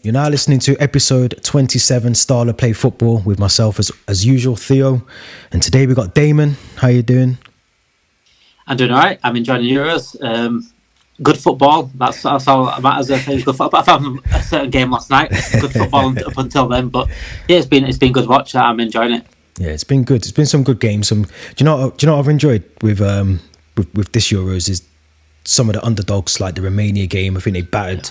You're now listening to episode 27, Style of Play Football, with myself as usual, Theo. And today we got Damon. How you doing? I'm doing all right. I'm enjoying the Euros. Good football. That's all that matters. I think good football. I found a certain game last night. Good football up until then, but yeah, it's been good watch. I'm enjoying it. Yeah, it's been good. It's been some good games. Do you know what I've enjoyed with this Euros is some of the underdogs, like the Romania game. I think they battered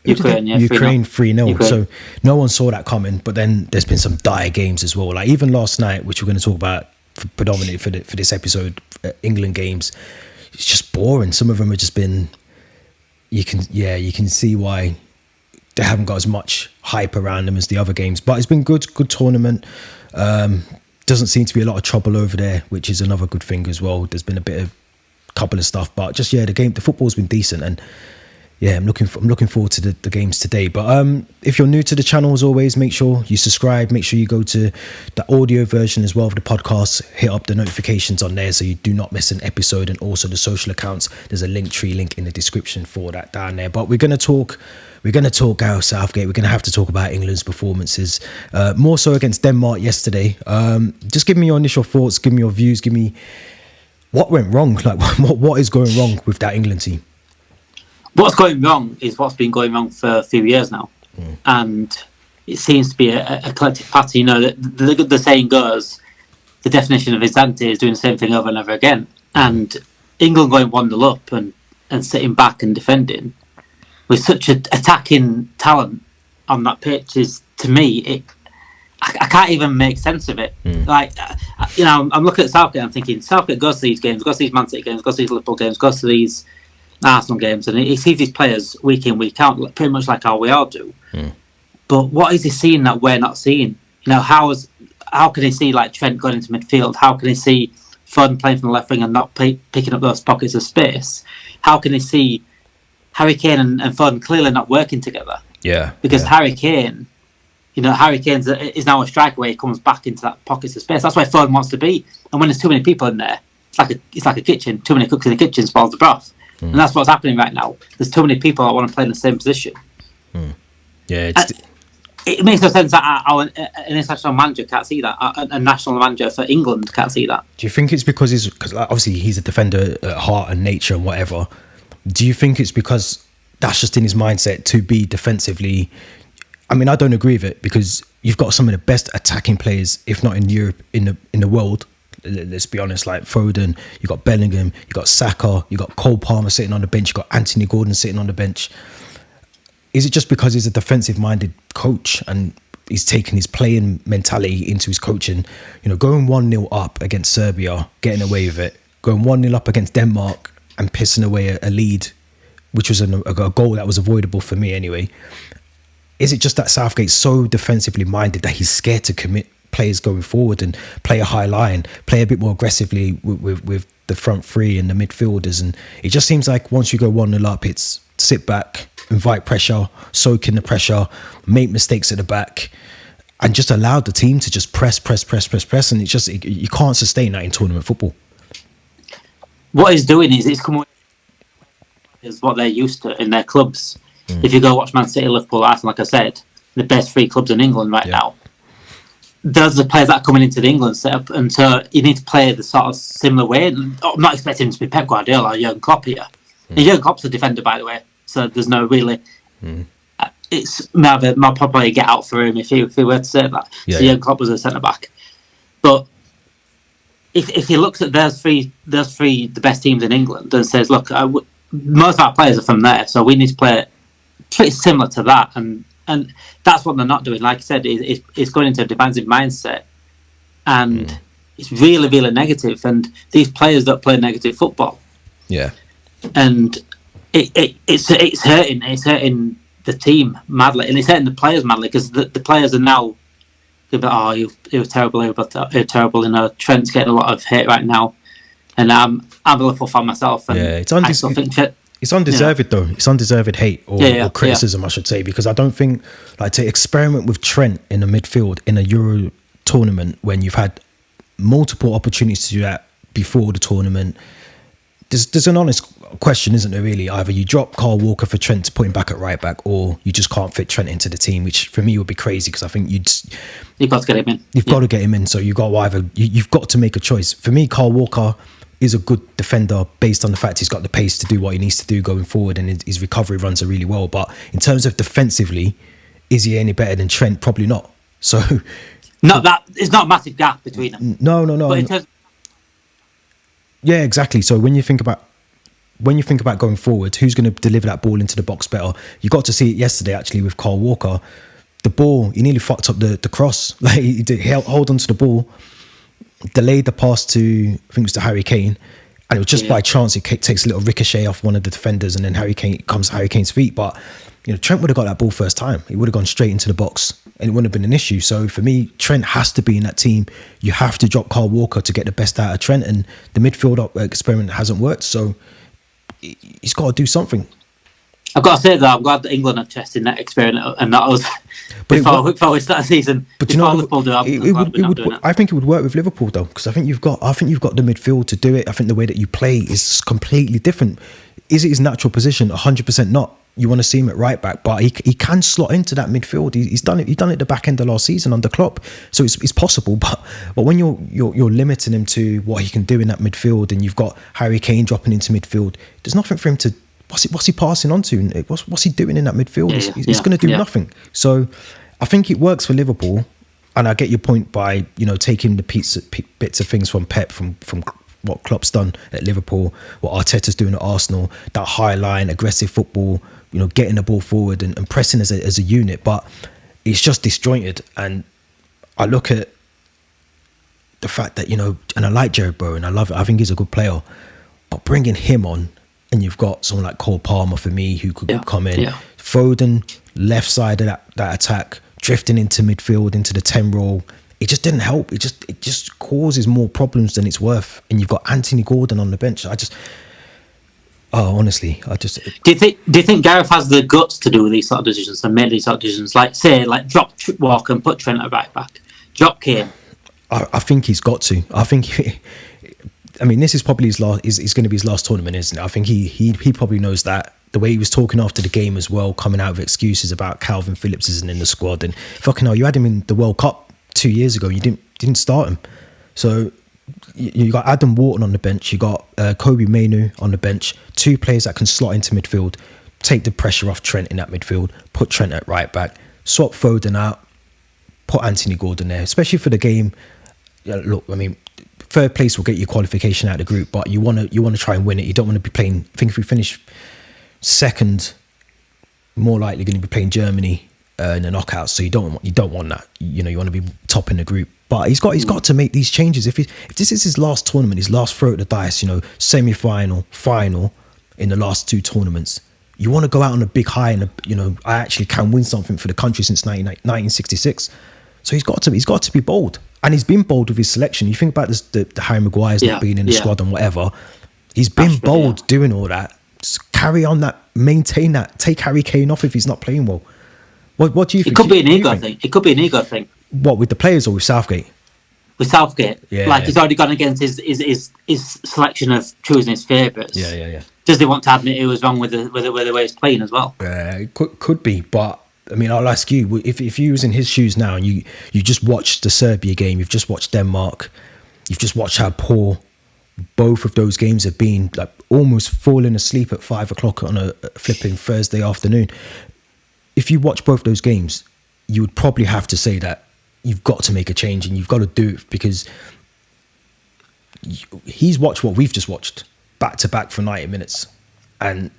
Ukraine 3-0. So no one saw that coming. But then there's been some dire games as well. Like even last night, which we're going to talk about predominantly for this episode, England games. It's just boring. Some of them have just been. You can see why they haven't got as much hype around them as the other games. But it's been good tournament. Doesn't seem to be a lot of trouble over there, which is another good thing as well. There's been a couple of stuff, but just the football's been decent, and yeah, I'm looking forward to the games today. But if you're new to the channel, as always, make sure you subscribe. Make sure you go to the audio version as well of the podcast. Hit up the notifications on there so you do not miss an episode, and also the social accounts. There's a link in the description for that down there. But we're gonna talk Gareth Southgate. We're gonna have to talk about England's performances, more so against Denmark yesterday. Just give me your initial thoughts. Give me your views. Give me what went wrong. Like what is going wrong with that England team? What's going wrong is what's been going wrong for a few years now, and it seems to be a collective pattern. You know, the saying goes, the definition of insanity is doing the same thing over and over again. And England going 1-0 up and sitting back and defending with such an attacking talent on that pitch is, to me, I can't even make sense of it. Like, I'm looking at Southgate and I'm thinking, Southgate goes to these games, goes to these Man City games, goes to these Liverpool games, goes to these Arsenal games, and he sees these players week in, week out, pretty much like how we all do. But what is he seeing that we're not seeing? You know, how can he see like Trent going into midfield? How can he see Foden playing from the left wing and not picking up those pockets of space? How can he see Harry Kane and Foden clearly not working together? Yeah, because Harry Kane is now a striker where he comes back into that pockets of space. That's where Foden wants to be. And when there's too many people in there, it's like a kitchen. Too many cooks in the kitchen spoils the broth. And that's what's happening right now. There's too many people that want to play in the same position. Yeah, it makes no sense that an international manager can't see that. A national manager for England can't see that. Do you think it's because obviously he's a defender at heart and nature and whatever? Do you think it's because that's just in his mindset to be defensively? I mean, I don't agree with it, because you've got some of the best attacking players, if not in Europe, in the world. Let's be honest, like Foden, you got Bellingham, you got Saka, you got Cole Palmer sitting on the bench, you got Anthony Gordon sitting on the bench. Is it just because he's a defensive-minded coach and he's taken his playing mentality into his coaching? You know, going 1-0 up against Serbia, getting away with it, going 1-0 up against Denmark and pissing away a lead, which was a goal that was avoidable for me anyway. Is it just that Southgate's so defensively minded that he's scared to commit players going forward and play a high line, play a bit more aggressively with the front three and the midfielders? And it just seems like once you go 1-0 up, it's sit back, invite pressure, soak in the pressure, make mistakes at the back, and just allow the team to just press. And it's just, you can't sustain that in tournament football. What he's doing is coming is what they're used to in their clubs. If you go watch Man City, Liverpool, Arsenal, like I said, the best three clubs in England right now, those are the players that are coming into the England setup, and so you need to play the sort of similar way. I'm not expecting him to be Pep Guardiola or Jurgen Klopp here. And Jurgen Klopp's a defender, by the way, so there's no really. It's might probably get out for him if he were to say that. Jurgen Klopp was a centre back, but if he looks at those three, the best teams in England, and says, look, most of our players are from there, so we need to play pretty similar to that, and that's what they're not doing. Like I said, it's going into a defensive mindset, and it's really, really negative. And these players don't play negative football. Yeah, and it's hurting. It's hurting the team madly, and it's hurting the players madly, because the players are now, he was terrible. He was terrible. You know, Trent's getting a lot of hate right now, and I'm a Liverpool fan myself. And it's undeserved though. It's undeserved hate or criticism, I should say, because I don't think, like, to experiment with Trent in the midfield in a Euro tournament when you've had multiple opportunities to do that before the tournament, there's an honest question, isn't there? Really, either you drop Carl Walker for Trent to put him back at right back, or you just can't fit Trent into the team, which for me would be crazy because I think you've got to get him in. You've got to get him in. So you've got to make a choice. For me, Carl Walker is a good defender based on the fact he's got the pace to do what he needs to do going forward, and his recovery runs are really well. But in terms of defensively, is he any better than Trent? Probably not. So it's not a massive gap between them. No. But in terms, yeah, exactly. So when you think about going forward, who's going to deliver that ball into the box better? You got to see it yesterday actually with Carl Walker. The ball, he nearly fucked up the cross. Like he held onto the ball, delayed the pass to, I think it was to Harry Kane, and it was just by chance it takes a little ricochet off one of the defenders, and then Harry Kane's feet. But Trent would have got that ball first time. He would have gone straight into the box, and it wouldn't have been an issue. So for me, Trent has to be in that team. You have to drop Carl Walker to get the best out of Trent, and the midfield experiment hasn't worked. So he's got to do something. I've got to say that I'm glad that England are testing that experiment and not us before we start the season. But I think it would work with Liverpool though, because I think you've got the midfield to do it. I think the way that you play is completely different. Is it his natural position? 100% not. You want to see him at right back, but he can slot into that midfield. He's done it. He done it the back end of last season under Klopp, so it's possible. But when you're limiting him to what he can do in that midfield, and you've got Harry Kane dropping into midfield, there's nothing for him to. What's he passing on to? What's he doing in that midfield? He's going to do nothing. So I think it works for Liverpool, and I get your point by taking the bits of things from Pep from what Klopp's done at Liverpool, what Arteta's doing at Arsenal, that high line, aggressive football, getting the ball forward and pressing as a unit. But it's just disjointed. And I look at the fact that, and I like Jared Bowen, I love it. I think he's a good player. But bringing him on, and you've got someone like Cole Palmer for me who could come in. Yeah. Foden, left side of that attack, drifting into midfield, into the 10 role. It just didn't help. It just causes more problems than it's worth. And you've got Anthony Gordon on the bench. Honestly. Do you think Gareth has the guts to do these sort of decisions and make these sort of decisions? Like drop Walker and put Trent at right back, drop Kane. I think he's got to. I think. This is probably his last. Is going to be his last tournament, isn't it? I think he probably knows that. The way he was talking after the game as well, coming out with excuses about Calvin Phillips isn't in the squad, and fucking hell, you had him in the World Cup 2 years ago. You didn't start him, so you got Adam Wharton on the bench. You got Kobe Mainoo on the bench. Two players that can slot into midfield, take the pressure off Trent in that midfield. Put Trent at right back. Swap Foden out. Put Anthony Gordon there, especially for the game. Look, third place will get you qualification out of the group, but you want to try and win it. You don't want to be playing. I think if we finish second, more likely going to be playing Germany in the knockouts. So you don't want that. You want to be top in the group. But he's got to make these changes. If this is his last tournament, his last throw at the dice, semi-final, final in the last two tournaments, you want to go out on a big high and I actually can win something for the country since 1966. So he's got to be bold. And he's been bold with his selection. You think about this, the Harry Maguire's not being in the squad and whatever. He's been bold doing all that. Just carry on that, maintain that. Take Harry Kane off if he's not playing well. What do you think? It could be an ego thing. It could be an ego thing. What, with the players or with Southgate? With Southgate. Yeah. He's already gone against his selection of choosing his favourites. Yeah. Does he want to admit it was wrong with the way he's playing as well? It could be, but I'll ask you, if you was in his shoes now and you just watched the Serbia game, you've just watched Denmark, you've just watched how poor both of those games have been, like almost falling asleep at 5:00 on a flipping Thursday afternoon. If you watch both those games, you would probably have to say that you've got to make a change and you've got to do it, because he's watched what we've just watched back to back for 90 minutes. And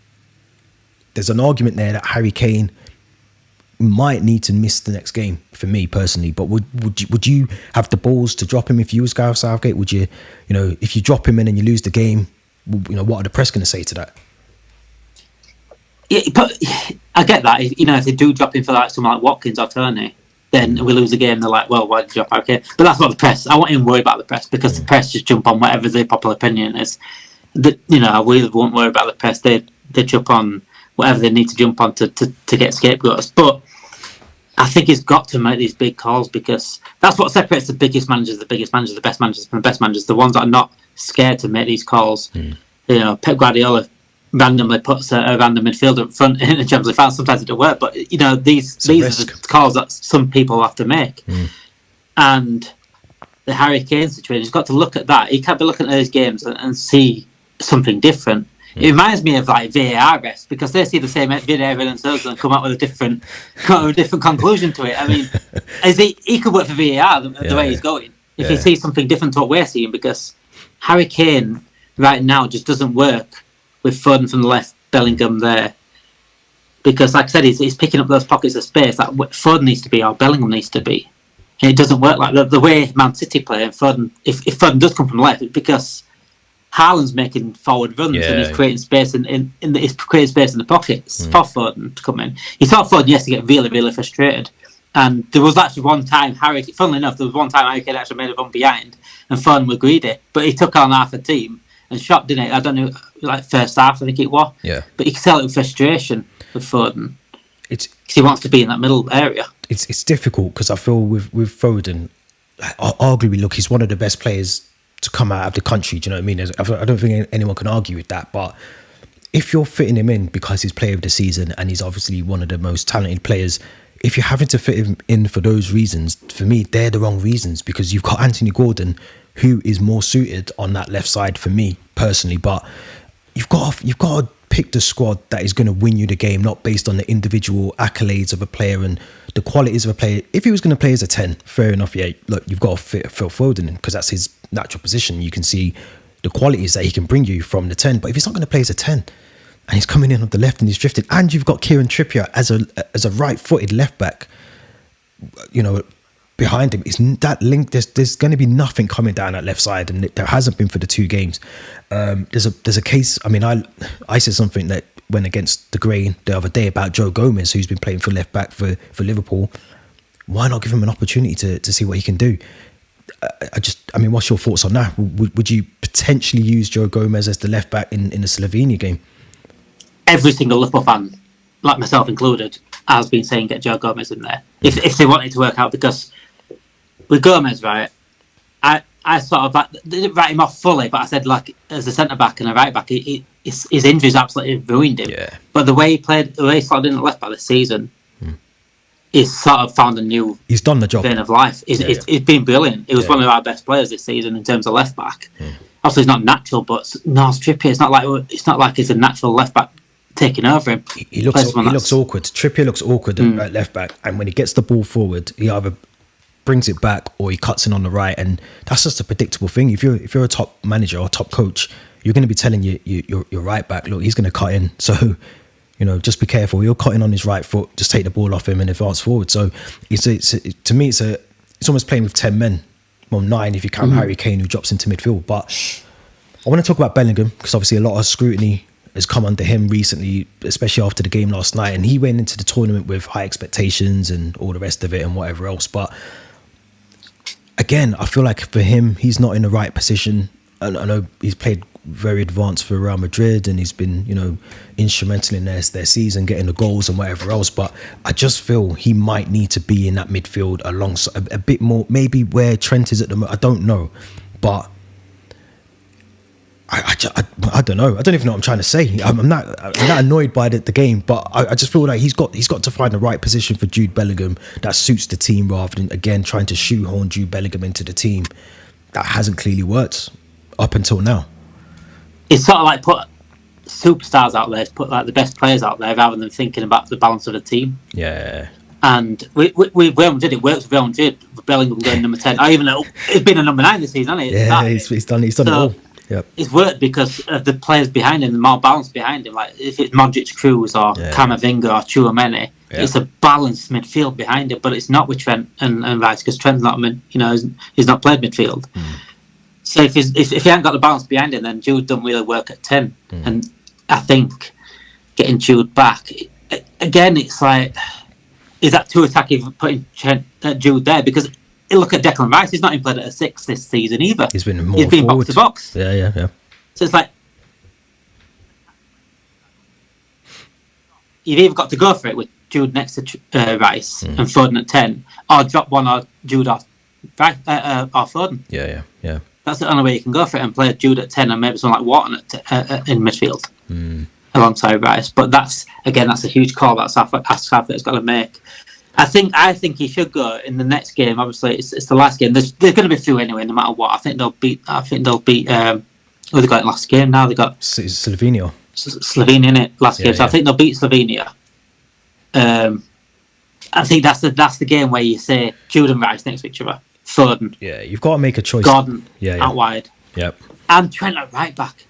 there's an argument there that Harry Kane might need to miss the next game, for me personally. But would you have the balls to drop him if you was Gareth Southgate? Would you, if you drop him in and you lose the game, what are the press going to say to that? Yeah, but I get that. If they do drop him for someone like Watkins or Turney, then we lose the game. They're like, well, why did you drop Harry Kane? But that's not the press. I want him to worry about the press, because the press just jump on whatever their popular opinion is. I really won't worry about the press. They jump on whatever they need to jump on to get scapegoats. But I think he's got to make these big calls, because that's what separates the biggest managers, the best managers from the best managers, the ones that are not scared to make these calls. Pep Guardiola randomly puts a random midfielder up front in a Champions League final. Sometimes it don't work, but these are the calls that some people have to make. And the Harry Kane situation, he's got to look at that. He can't be looking at those games and see something different. It reminds me of like VAR refs, because they see the same video evidence and come up with a different conclusion to it. I mean, he could work for VAR the way he's going if he sees something different to what we're seeing, because Harry Kane right now just doesn't work with Foden from the left, Bellingham there. Because, like I said, he's picking up those pockets of space that Foden needs to be or Bellingham needs to be. And it doesn't work like the way Man City play. And Foden, if Foden does come from the left, it's because Haaland's making forward runs and he's creating space in the pockets for Foden to come in. He saw Foden yesterday get really, really frustrated. And there was actually one time funnily enough, Harry Kane actually made a run behind and Foden was greedy. But he took on half a team and shot, didn't it? I don't know, like first half, I think it was. Yeah. But you can tell it with frustration with Foden. Because he wants to be in that middle area. It's difficult because I feel with Foden, arguably, look, he's one of the best players to come out of the country. Do you know what I mean? I don't think anyone can argue with that. But if you're fitting him in because he's player of the season and he's obviously one of the most talented players, if you're having to fit him in for those reasons, for me, they're the wrong reasons, because you've got Anthony Gordon, who is more suited on that left side for me personally. But you've got to pick the squad that is going to win you the game, not based on the individual accolades of a player and the qualities of a player. If he was going to play as a 10, fair enough. Yeah, look, you've got to fit Phil Foden in because that's his natural position. You can see the qualities that he can bring you from the 10. But if he's not going to play as a 10 and he's coming in on the left and he's drifting, and you've got Kieran Trippier as a right-footed left back, behind him, is that link. There's going to be nothing coming down that left side, and there hasn't been for the two games. There's a case. I mean, I said something that went against the grain the other day about Joe Gomez, who's been playing for left back for Liverpool. Why not give him an opportunity to see what he can do? I mean, what's your thoughts on that? Would you potentially use Joe Gomez as the left back in the Slovenia game? Every single Liverpool fan, like myself included, has been saying get Joe Gomez in there if they want it to work out, because with Gomez, right, I sort of didn't write him off fully, but I said, like, as a centre back and a right back, his injuries absolutely ruined him. Yeah. But the way he played, the way he started in the left back this season, he's sort of found a new. He's done the job. Vein of life. He's been brilliant. He was one of our best players this season in terms of left back. Obviously, he's not natural, but no, it's Trippier. It's not like he's a natural left back taking over him. He looks awkward. Trippier looks awkward at left back, and when he gets the ball forward, he either brings it back or he cuts in on the right, and that's just a predictable thing. If you're a top manager or top coach, you're going to be telling your right back, look, he's going to cut in, so just be careful. You're cutting on his right foot, just take the ball off him and advance forward. So to me, it's almost playing with 10 men, well 9 if you count Harry Kane, who drops into midfield. But I want to talk about Bellingham, because obviously a lot of scrutiny has come under him recently, especially after the game last night, and he went into the tournament with high expectations and all the rest of it and whatever else. But again, I feel like for him, he's not in the right position. I know he's played very advanced for Real Madrid and he's been, instrumental in their season, getting the goals and whatever else. But I just feel he might need to be in that midfield alongside a bit more, maybe where Trent is at the moment. I don't know, but I don't know. I don't even know what I'm trying to say. I'm not annoyed by the game, but I just feel like he's got to find the right position for Jude Bellingham that suits the team, rather than again trying to shoehorn Jude Bellingham into the team. That hasn't clearly worked up until now. It's sort of like put superstars out there, put like the best players out there, rather than thinking about the balance of the team. Yeah. And with Real Madrid, it works with Real Madrid. With Bellingham going number 10, or even it's been a number 9 this season, hasn't it? Yeah, he's done it all. Yep. It's worked because of the players behind him, the more balance behind him. Like if it's Modric, Kroos, or Camavinga, or Tchouaméni, it's a balanced midfield behind it. But it's not with Trent and Rice, because Trent's not, he's not played midfield. So if he hadn't got the balance behind him, then Jude doesn't really work at 10. And I think getting Jude back again, it's like, is that too attacking putting Jude there? Because look at Declan Rice, he's not even played at a 6 this season either. He's been box to box. Yeah. So it's like you've either got to go for it with Jude next to Rice and Foden at 10, or drop one or Jude or Foden. Yeah. that's the only way you can go for it and play Jude at 10 and maybe someone like Wharton in midfield alongside Rice. But that's a huge call that Southgate's got to make. I think he should go in the next game. Obviously, it's the last game. They're going to be through anyway, no matter what. I think they'll beat. Who they got in last game now? They got Slovenia. Slovenia in it last game, so I think they'll beat Slovenia. I think that's the game where you say Jude and Rice next to each other. Foden. Yeah, you've got to make a choice. Gordon out wide. Yep. And Trent at right back.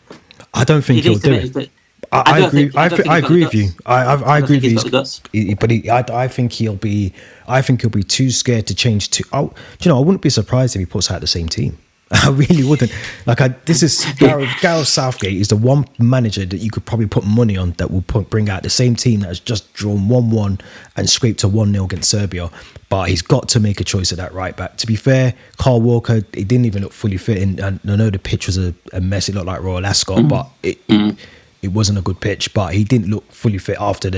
I don't think he'll do it. I agree. I agree with you. I agree with you. But I think he'll be. I think he'll be too scared to change. I wouldn't be surprised if he puts out the same team. I really wouldn't. Gareth Southgate is the one manager that you could probably put money on that will bring out the same team that has just drawn 1-1 and scraped a 1-0 against Serbia. But he's got to make a choice at that right back. To be fair, Kyle Walker, he didn't even look fully fit. And I know the pitch was a mess. It looked like Royal Ascot, but it wasn't a good pitch. But he didn't look fully fit after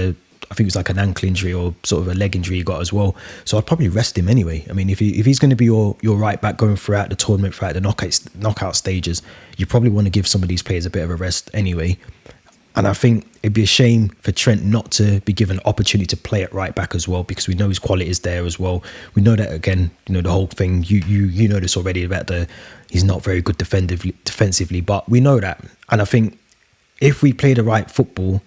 I think it was like an ankle injury or sort of a leg injury he got as well. So I'd probably rest him anyway. I mean, if he's going to be your right back going throughout the tournament, throughout the knockout stages, you probably want to give some of these players a bit of a rest anyway. And I think it'd be a shame for Trent not to be given an opportunity to play at right back as well, because we know his quality is there as well. We know that, again, the whole thing, you know this already about he's not very good defensively, but we know that. And I think if we play the right football,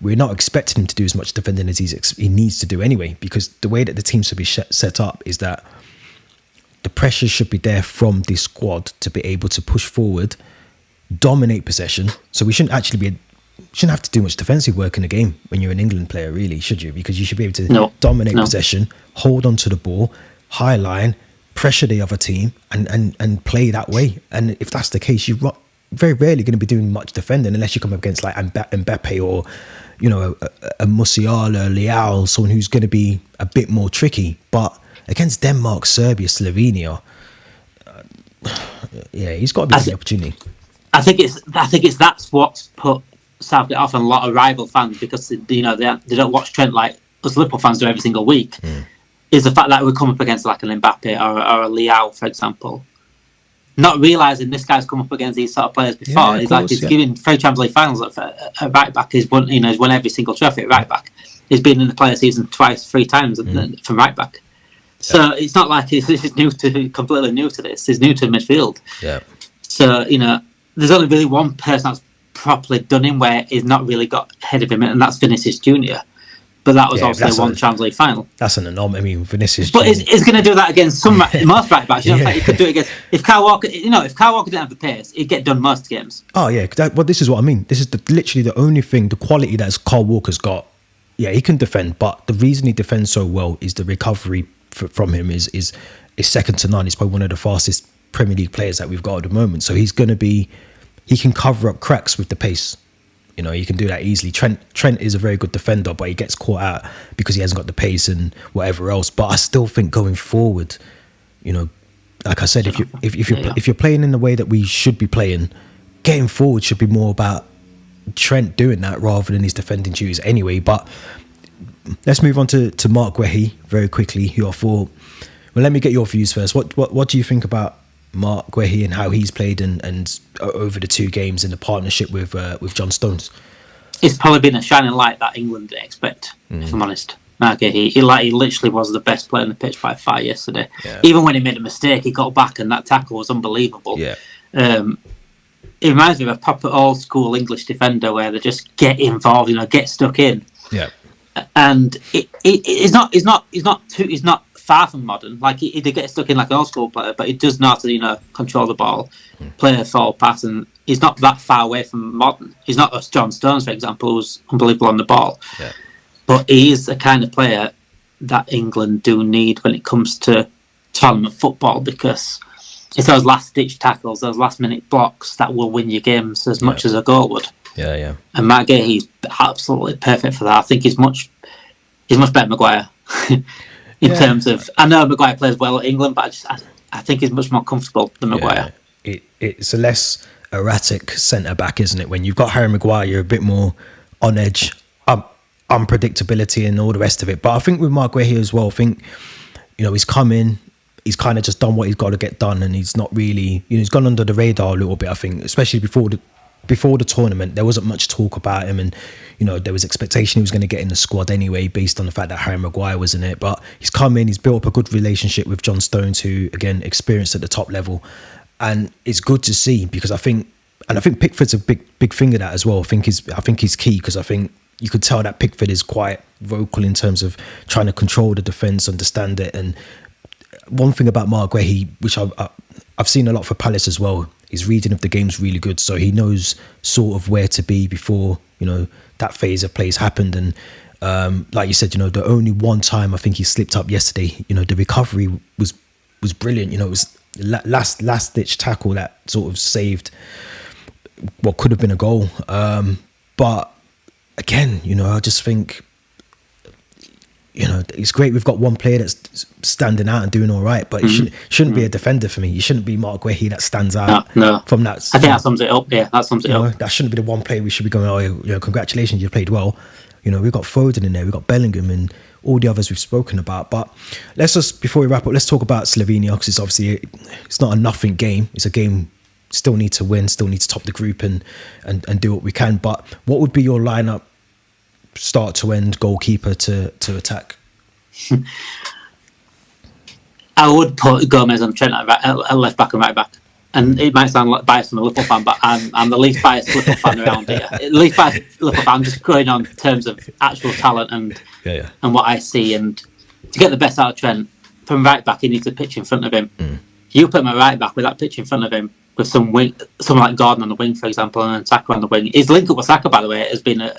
we're not expecting him to do as much defending as he needs to do anyway, because the way that the team should be set up is that the pressure should be there from this squad to be able to push forward, dominate possession. So we shouldn't have to do much defensive work in the game when you're an England player, really, should you? Because you should be able to dominate possession, hold on to the ball, high line, pressure the other team, and play that way. And if that's the case, you're very rarely going to be doing much defending unless you come up against like Mbappe or a Musiala, Leao, someone who's going to be a bit more tricky. But against Denmark, Serbia, Slovenia, he's got to be the opportunity. I think it's that's what's put Southgate off and a lot of rival fans, because they don't watch Trent like us Liverpool fans do every single week. Is the fact that we come up against like an Mbappe or a Leao, for example, not realising this guy's come up against these sort of players before. He's giving 3 Champions League finals at right back. He's won every single trophy at right back. He's been in the player season 3 times from right back. So it's not like he's completely new to this. He's new to midfield. Yeah. So there's only really one person that's properly done him where he's not really got ahead of him, and that's Vinicius Junior. But that was also one Champions League final. That's an anomaly. I mean, Vinicius. But he's going to do that against most right backs. He could do it against if Kyle Walker. If Kyle Walker didn't have the pace, he'd get done most games. Oh yeah, this is what I mean. This is literally the only thing, the quality that Kyle Walker's got. Yeah, he can defend, but the reason he defends so well is the recovery from him is second to none. He's probably one of the fastest Premier League players that we've got at the moment. So he can cover up cracks with the pace. You can do that easily. Trent is a very good defender, but he gets caught out because he hasn't got the pace and whatever else. But I still think going forward, like I said, if you're playing in the way that we should be playing, getting forward should be more about Trent doing that rather than his defending duties anyway. But let's move on to Mark Guehi very quickly, who I thought. Well, let me get your views first. What do you think about Mark Guehi and how he's played and over the 2 games in the partnership with John Stones? It's probably been a shining light that England didn't expect, if I'm honest. Mark Guehi, he literally was the best player on the pitch by far yesterday. Yeah. Even when he made a mistake, he got back and that tackle was unbelievable. Yeah. It reminds me of a proper old school English defender where they just get involved, get stuck in. Yeah. And he's not far from modern. Like he did get stuck in like an old school player, but he does know how to control the ball, play a forward pass, and he's not that far away from modern. He's not as John Stones, for example, who's unbelievable on the ball. Yeah. But he is the kind of player that England do need when it comes to tournament football, because it's those last ditch tackles, those last minute blocks that will win you games as much as a goal would. Yeah, yeah. And Matt Gay, he's absolutely perfect for that. I think he's much better than Maguire. In terms of, I know Maguire plays well at England, but I think he's much more comfortable than Maguire. It's a less erratic centre back, isn't it? When you've got Harry Maguire, you're a bit more on edge, unpredictability, and all the rest of it. But I think with Mark Guehi as well, I think he's come in. he's kind of just done what he's got to get done, and he's not really, he's gone under the radar a little bit. I think, especially before the tournament, there wasn't much talk about him, and there was expectation he was going to get in the squad anyway, based on the fact that Harry Maguire was in it. But he's come in, he's built up a good relationship with John Stones, who again experienced at the top level, and it's good to see, because I think Pickford's a big thing of that as well. I think he's key, because I think you could tell that Pickford is quite vocal in terms of trying to control the defence, understand it. And one thing about Mark Guehi, which I've seen a lot for Palace as well, his reading of the game's really good, so he knows sort of where to be before that phase of plays happened. And like you said, the only one time I think he slipped up yesterday, the recovery was brilliant. It was last ditch tackle that sort of saved what could have been a goal. But again, I just think it's great we've got one player that's standing out and doing all right, but he shouldn't be a defender for me. You shouldn't be Mark Guehi that stands out. No. From that. I think that sums it up. Yeah, that sums it up. That shouldn't be the one player we should be going, oh, congratulations, you played well. We've got Foden in there, we've got Bellingham, and all the others we've spoken about. But let's just, before we wrap up, let's talk about Slovenia, because it's obviously, it's not a nothing game. It's a game still need to win, still need to top the group and do what we can. But what would be your lineup, start to end, goalkeeper to attack? I would put Gomez and Trent at left back and right back. And it might sound like biased from a Liverpool fan, but I'm the least biased Liverpool fan around here. Least biased Liverpool fan, I'm just going on terms of actual talent and what I see. And to get the best out of Trent, from right back, he needs a pitch in front of him. You put him at right back with that pitch in front of him, with someone like Gordon on the wing, for example, and Saka on the wing. His link up with Saka, by the way, has been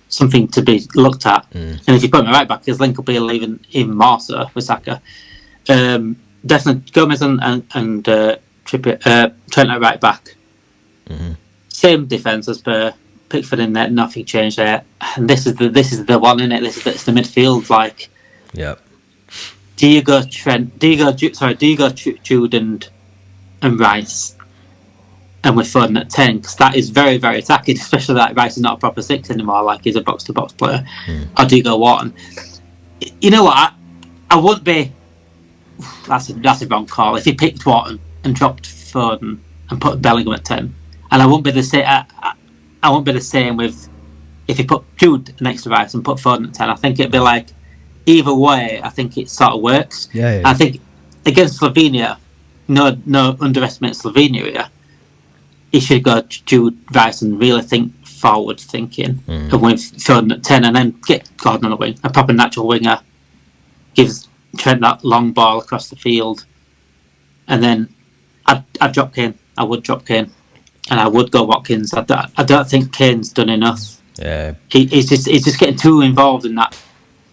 something to be looked at. And if you put him at right back, his link will be even more so with Saka. Definitely Gomez and Trent at right back. Same defence as per Pickford in there. Nothing changed there. And this is the one, in it. It's the midfield. Like, do you go Trent? Do you go Jude and Rice, and with Foden at 10? Because that is very, very attacking. Especially that Rice is not a proper 6 anymore. Like, he's a box to box player. Or do you go Wharton? You know what? I wouldn't be. That's a wrong call. If he picked Wharton and dropped Foden and put Bellingham at 10, and I won't be the same. I won't be the same with if he put Jude next to Rice and put Foden at 10. I think it'd be like, either way, I think it sort of works. I think against Slovenia, no underestimate Slovenia here. He should go Jude, Rice, and really think forward thinking, and with Foden at 10, and then get Gordon on the wing, a proper natural winger, gives Trent that long ball across the field, and then I'd drop Kane. I would drop Kane, and I would go Watkins. I don't think Kane's done enough. He's just getting too involved in that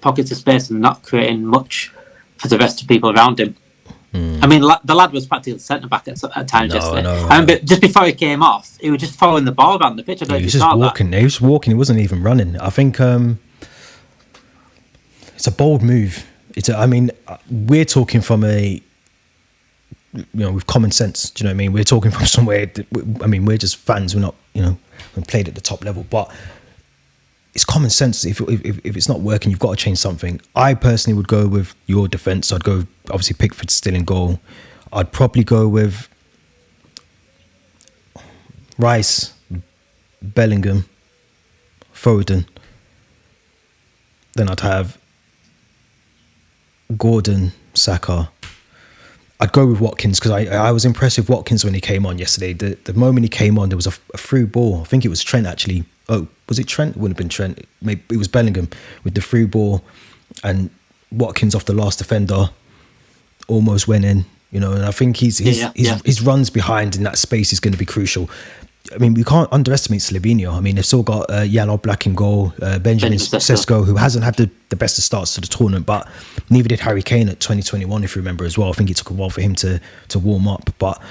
pockets of space and not creating much for the rest of people around him. I mean, the lad was practically centre back at times yesterday. I remember just before he came off, he was just following the ball around the pitch. He was just walking. He was walking. He wasn't even running. I think it's a bold move. We're talking from with common sense. Do you know what I mean? We're talking from somewhere. We're just fans. We're not, we played at the top level, but it's common sense. If it's not working, you've got to change something. I personally would go with your defence. I'd go, obviously, Pickford still in goal. I'd probably go with Rice, Bellingham, Foden. Then I'd have Gordon, Saka. I'd go with Watkins, because I was impressed with Watkins when he came on yesterday. The moment he came on, there was a through ball. I think it was Trent, actually. Oh, was it Trent? It wouldn't have been Trent. Maybe it was Bellingham with the through ball, and Watkins off the last defender almost went in. And I think his runs behind in that space is going to be crucial. We can't underestimate Slovenia. They've still got Jan Oblak in goal, Benjamin Sesko, who hasn't had the best of starts to the tournament, but neither did Harry Kane at 2021, if you remember as well. I think it took a while for him to warm up. But,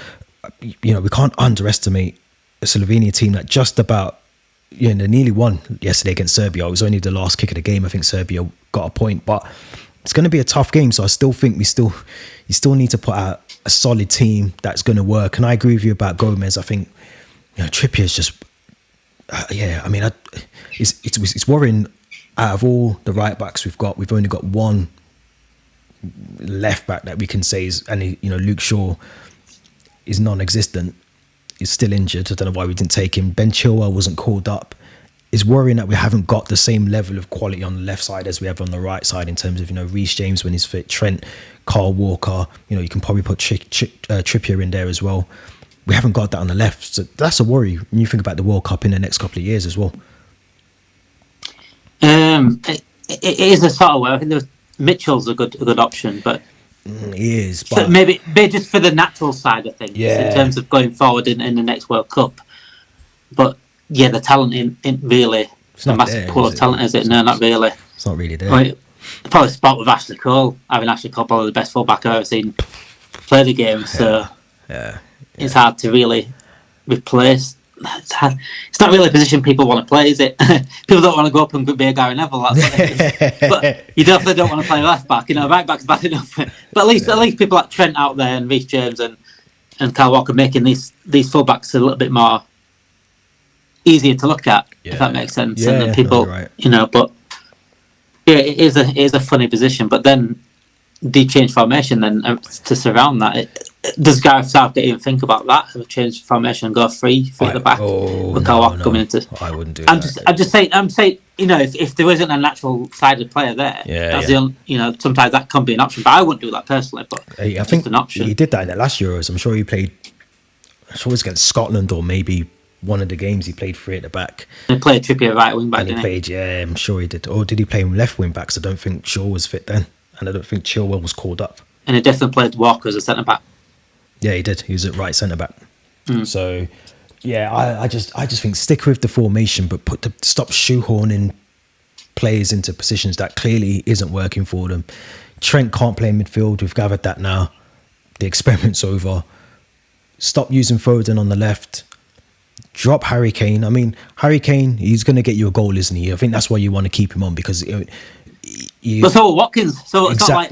we can't underestimate a Slovenia team that just about, they nearly won yesterday against Serbia. It was only the last kick of the game. I think Serbia got a point, but it's going to be a tough game. So I still think you still need to put out a solid team that's going to work. And I agree with you about Gomez. I think, Trippier's just, it's worrying. Out of all the right backs we've got, we've only got one left back that we can say is, and Luke Shaw is non-existent. He's still injured. I don't know why we didn't take him. Ben Chilwell wasn't called up. It's worrying that we haven't got the same level of quality on the left side as we have on the right side in terms of, Reece James when he's fit, Trent, Carl Walker, you can probably put Trippier in there as well. We haven't got that on the left. So that's a worry when you think about the World Cup in the next couple of years as well. It is a sort of way. I think Mitchell's a good option, but he is. But maybe just for the natural side of things in terms of going forward in the next World Cup. But yeah, the talent ain't really a massive pool of talent, is it? No, not really. It's not really there. Right. Probably spot with Ashley Cole. Having Ashley Cole, probably the best fullback I've ever seen play the game. So it's hard to really replace. It's not really a position people want to play, is it? People don't want to go up and be a Gary Neville. That's what it is. But you definitely don't want to play left back. Right back's bad enough. But at least people like Trent out there and Reece James and Kyle Walker making these fullbacks a little bit more easier to look at, if that makes sense. And then people, right. But it is a funny position. But then, do you change formation then to surround that? Does Gareth Southgate even think about that? Change formation and go free at the back with Kyle Walker coming into? I wouldn't do that. I'm just saying. If there isn't a natural sided player there, that's the only, sometimes that can be an option. But I wouldn't do that personally. But I think it's an option. He did that in the last Euros. I'm sure he played. I'm sure it was against Scotland or maybe one of the games he played free at the back. He played Trippier right wing back, I'm sure he did. Or did he play him left wing back? So I don't think Shaw was fit then. And I don't think Chilwell was called up. And he definitely played Walker as a centre-back. Yeah, he did. He was at right centre-back. So, I just think stick with the formation, but stop shoehorning players into positions that clearly isn't working for them. Trent can't play midfield. We've gathered that now. The experiment's over. Stop using Foden on the left. Drop Harry Kane. I mean, Harry Kane, he's going to get you a goal, isn't he? I think that's why you want to keep him on, because but so Watkins. So it's not like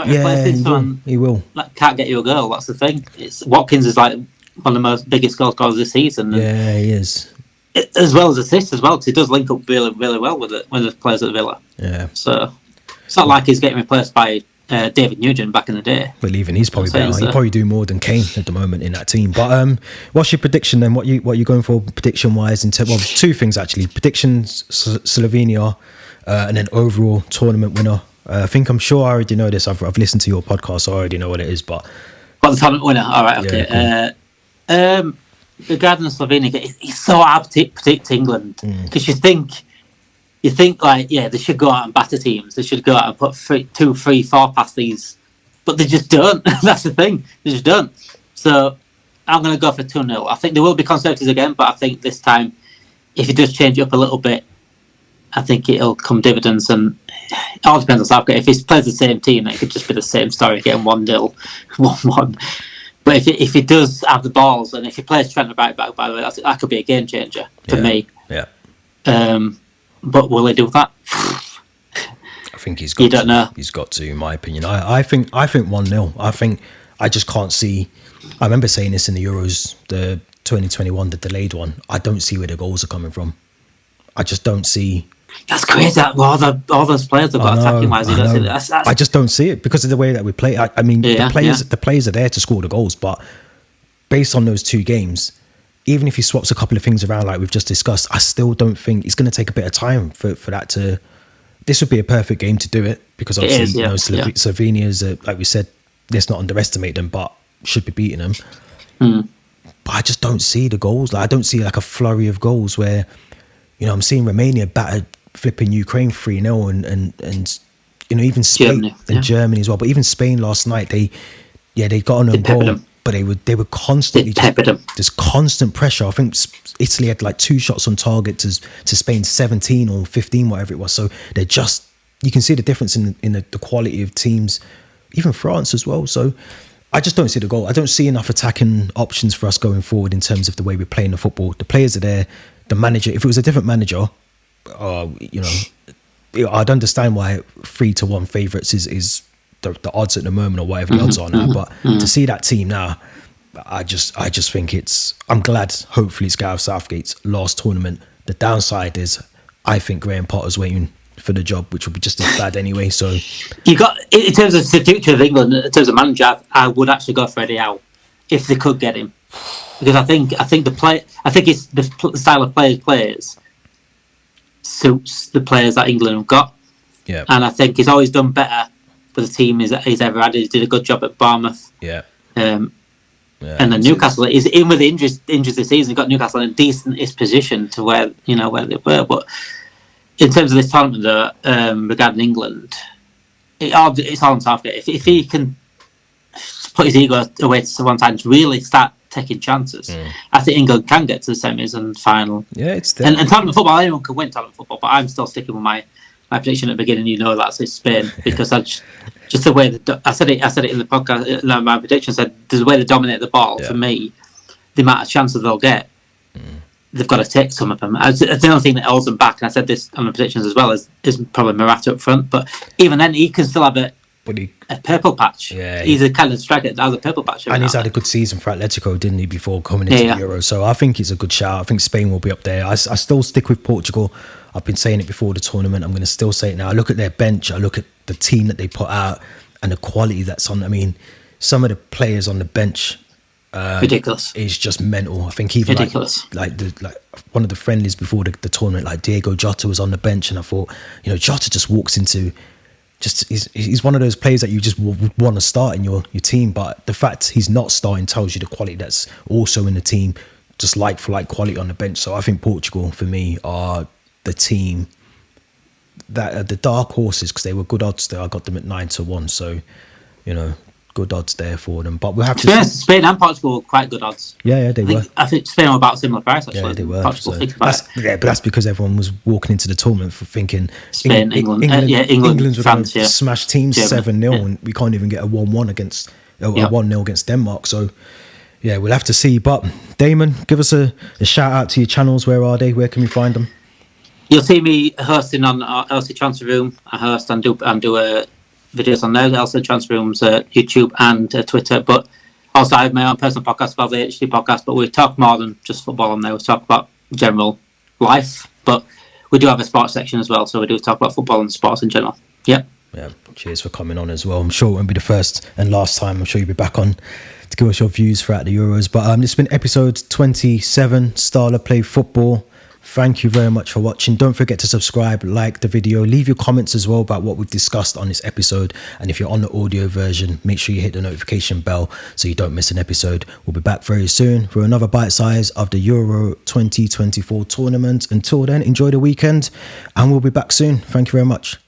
replacing someone. He will. Like, can't get you a goal. That's the thing. Watkins is like one of the most biggest goal scorers this season. Yeah, he is. As well as assists as well, because he does link up really, really well with the players at Villa. Yeah. So it's not like he's getting replaced by David Nugent back in the day. But even he's probably better. He'd probably do more than Kane at the moment in that team. But what's your prediction then? What you going for prediction wise? Two things actually. Predictions: Slovenia, and then overall tournament winner. I'm sure I already know this. I've listened to your podcast, so I already know what it is. But the tournament winner. All right. Okay. Yeah, cool. Regarding Slovenia, it's so hard to predict England because you think like, they should go out and batter teams. They should go out and put 2, 3, 4 past these, but they just don't. That's the thing. They just don't. So I'm going to go for 2-0. I think there will be conservatives again, but I think this time, if he does change it up a little bit, I think it'll come dividends. And it all depends on Southgate. If he plays the same team, it could just be the same story, getting 1-0, 1-1. But if he does have the balls, and if he plays Trent right back, by the way, that could be a game changer for me. Yeah. But will he do that? I think he's got. You don't know. He's got to, in my opinion. I think 1-0. I just can't see. I remember saying this in the Euros, the 2021, the delayed one. I don't see where the goals are coming from. I just don't see. That's crazy. All those players have got attacking wise. I just don't see it because of the way that we play. I mean, the players are there to score the goals, but based on those 2 games, even if he swaps a couple of things around like we've just discussed, I still don't think it's going to take a bit of time for that to. This would be a perfect game to do it because obviously Slovenia is like we said, let's not underestimate them, but should be beating them. But I just don't see the goals. Like, I don't see like a flurry of goals where, I'm seeing Romania battered flipping Ukraine 3-0 and even Spain and Germany as well. But even Spain last night, they got on a goal, but they were constantly there's constant pressure. I think Italy had like 2 shots on target to Spain's 17 or 15, whatever it was. So they're just, you can see the difference in the quality of teams, even France as well. So I just don't see the goal. I don't see enough attacking options for us going forward in terms of the way we're playing the football. The players are there. The manager, if it was a different manager, I'd understand why 3-1 favourites is the odds at the moment or whatever the odds are now. But to see that team now, I just think I'm glad. Hopefully, it's Gareth Southgate's last tournament. The downside is, I think Graham Potter's waiting for the job, which would be just as bad anyway. So you got, in terms of the future of England, in terms of manager, I would actually go for Eddie Howe if they could get him, because I think it's the style of players suits the players that England have got. Yeah, and I think he's always done better for the team he's ever had. He did a good job at Bournemouth. Yeah. And then Newcastle is in with the injuries this season. He got Newcastle in a decent position to where they were. But in terms of this tournament, though, regarding England, it's all on Southgate. If he can put his ego away to one side and really start taking chances, I think England can get to the semis and final. Yeah, it's there. And tournament football, anyone can win tournament football, but I'm still sticking with my prediction at the beginning. That's it's Spain, because I just the way that I said it in the podcast. My prediction said the way they dominate the ball. For me, the amount of chances they'll get, they've got to take some of them. The only thing that holds them back, and I said this on the predictions as well, is probably Morata up front. But even then, he can still have a purple patch. Yeah, he's a kind of striker that has a purple patch. And he's had a good season for Atletico, didn't he, before coming into the Euro? So I think he's a good shout. I think Spain will be up there. I still stick with Portugal. I've been saying it before the tournament. I'm going to still say it now. I look at their bench. I look at the team that they put out and the quality that's on. I mean, some of the players on the bench, ridiculous. Is just mental. I think even like one of the friendlies before the tournament, like Diego Jota was on the bench, and I thought, Jota just walks into. He's one of those players that you just would want to start in your team, but the fact he's not starting tells you the quality that's also in the team, just like for like quality on the bench. So I think Portugal, for me, are the team that are the dark horses, because they were good odds there. I got them at 9-1, so good odds there for them. But we'll have to. Spain and Portugal were quite good odds. Yeah, they were. I think Spain were about a similar price, actually. Yeah, they were. Portugal, but that's because everyone was walking into the tournament for thinking Spain, England's France, going to smash teams 7-0, and we can't even get a 1-1 against a 1-0 against Denmark. So yeah, we'll have to see. But Damon, give us a shout out to your channels. Where are they? Where can we find them? You'll see me hosting on LC Transfer Room. I host and do videos on there. LC Transfer Room's YouTube and Twitter. But also I have my own personal podcast called the HD Podcast. But we talk more than just football on there. We talk about general life. But we do have a sports section as well. So we do talk about football and sports in general. Yeah. Yeah. Cheers for coming on as well. I'm sure it won't be the first and last time. I'm sure you'll be back on to give us your views throughout the Euros. But this has been episode 27, Starler Play Football. Thank you very much for watching. Don't forget to subscribe, like the video, leave your comments as well about what we've discussed on this episode. And if you're on the audio version, make sure you hit the notification bell so you don't miss an episode. We'll be back very soon for another bite size of the Euro 2024 tournament. Until then, enjoy the weekend and we'll be back soon. Thank you very much.